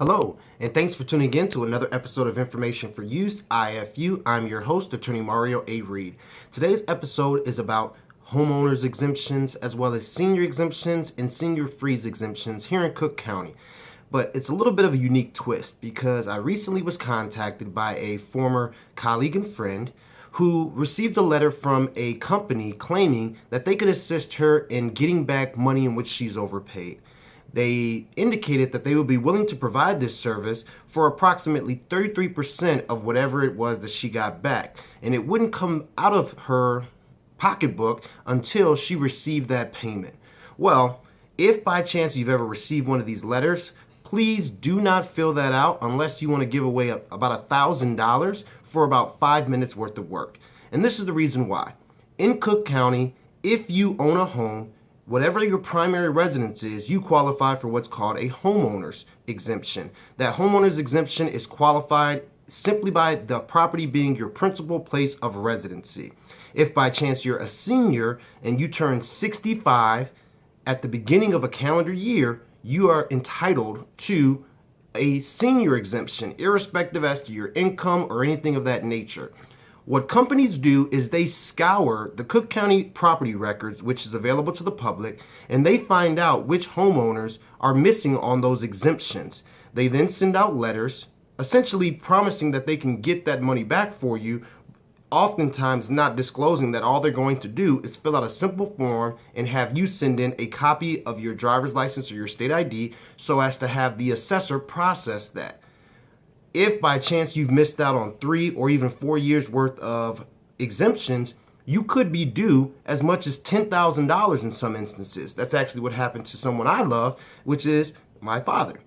Hello, and thanks for tuning in to another episode of Information for Use, IFU. I'm your host, Attorney Mario A. Reed. Today's episode is about homeowners exemptions as well as senior exemptions and senior freeze exemptions here in Cook County. But it's a little bit of a unique twist because I recently was contacted by a former colleague and friend who received a letter from a company claiming that they could assist her in getting back money in which she's overpaid. They indicated that they would be willing to provide this service for approximately 33% of whatever it was that she got back. And it wouldn't come out of her pocketbook until she received that payment. Well, if by chance you've ever received one of these letters, please do not fill that out unless you want to give away about $1,000 for about 5 minutes worth of work. And this is the reason why. In Cook County, if you own a home, whatever your primary residence is, you qualify for what's called a homeowner's exemption. That homeowner's exemption is qualified simply by the property being your principal place of residency. If by chance you're a senior and you turn 65 at the beginning of a calendar year, you are entitled to a senior exemption, irrespective as to your income or anything of that nature. What companies do is they scour the Cook County property records, which is available to the public, and they find out which homeowners are missing on those exemptions. They then send out letters, essentially promising that they can get that money back for you, oftentimes not disclosing that all they're going to do is fill out a simple form and have you send in a copy of your driver's license or your state ID so as to have the assessor process that. If by chance you've missed out on 3 or even 4 years worth of exemptions, you could be due as much as $10,000 in some instances. That's actually what happened to someone I love, which is my father.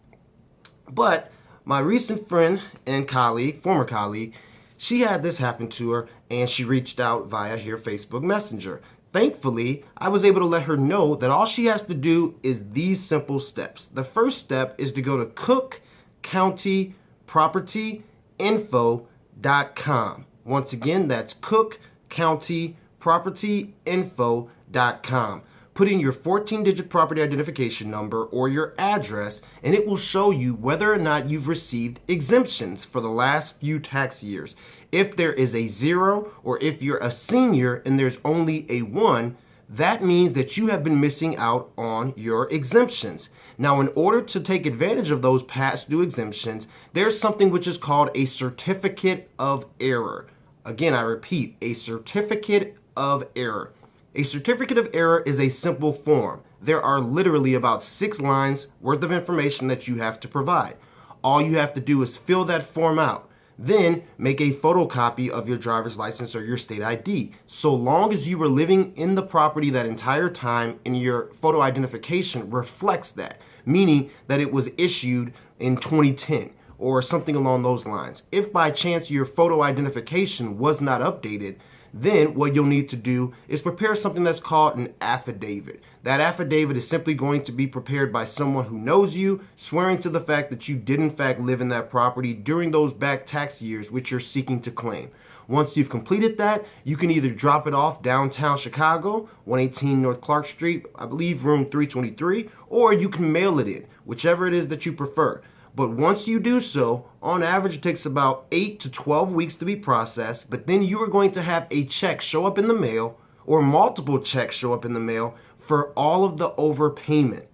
But my recent friend and colleague, former colleague, she had this happen to her and she reached out via her Facebook Messenger. Thankfully, I was able to let her know that all she has to do is these simple steps. The first step is to go to Cook County propertyinfo.com. Once again, that's cookcountypropertyinfo.com. Put in your 14-digit property identification number or your address, and it will show you whether or not you've received exemptions for the last few tax years. If there is a 0 or if you're a senior and there's only a 1, that means that you have been missing out on your exemptions. Now, in order to take advantage of those past due exemptions, there's something which is called a certificate of error. Again, I repeat, a certificate of error. A certificate of error is a simple form. There are literally about 6 lines worth of information that you have to provide. All you have to do is fill that form out. Then make a photocopy of your driver's license or your state ID. So long as you were living in the property that entire time and your photo identification reflects that, meaning that it was issued in 2010 or something along those lines. If by chance your photo identification was not updated, then what you'll need to do is prepare something that's called an affidavit. That affidavit is simply going to be prepared by someone who knows you, swearing to the fact that you did in fact live in that property during those back tax years which you're seeking to claim. Once you've completed that, you can either drop it off downtown Chicago, 118 North Clark Street, I believe room 323, or you can mail it in, whichever it is that you prefer. But once you do so, on average, it takes about 8 to 12 weeks to be processed, but then you are going to have a check show up in the mail or multiple checks show up in the mail for all of the overpayment.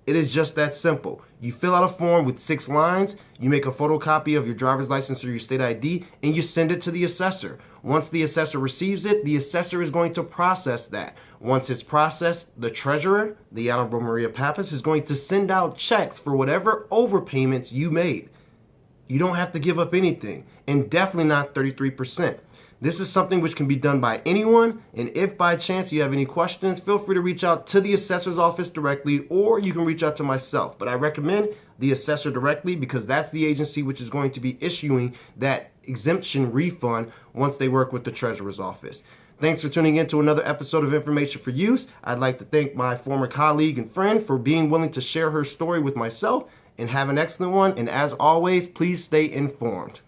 It is just that simple. You fill out a form with 6 lines, you make a photocopy of your driver's license or your state ID, and you send it to the assessor. Once the assessor receives it, the assessor is going to process that. Once it's processed, the treasurer, the Honorable Maria Pappas, is going to send out checks for whatever overpayments you made. You don't have to give up anything, and definitely not 33%. This is something which can be done by anyone, and if by chance you have any questions, feel free to reach out to the assessor's office directly, or you can reach out to myself. But I recommend the assessor directly because that's the agency which is going to be issuing that exemption refund once they work with the treasurer's office. Thanks for tuning in to another episode of Information for Use. I'd like to thank my former colleague and friend for being willing to share her story with myself, and have an excellent one. And as always, please stay informed.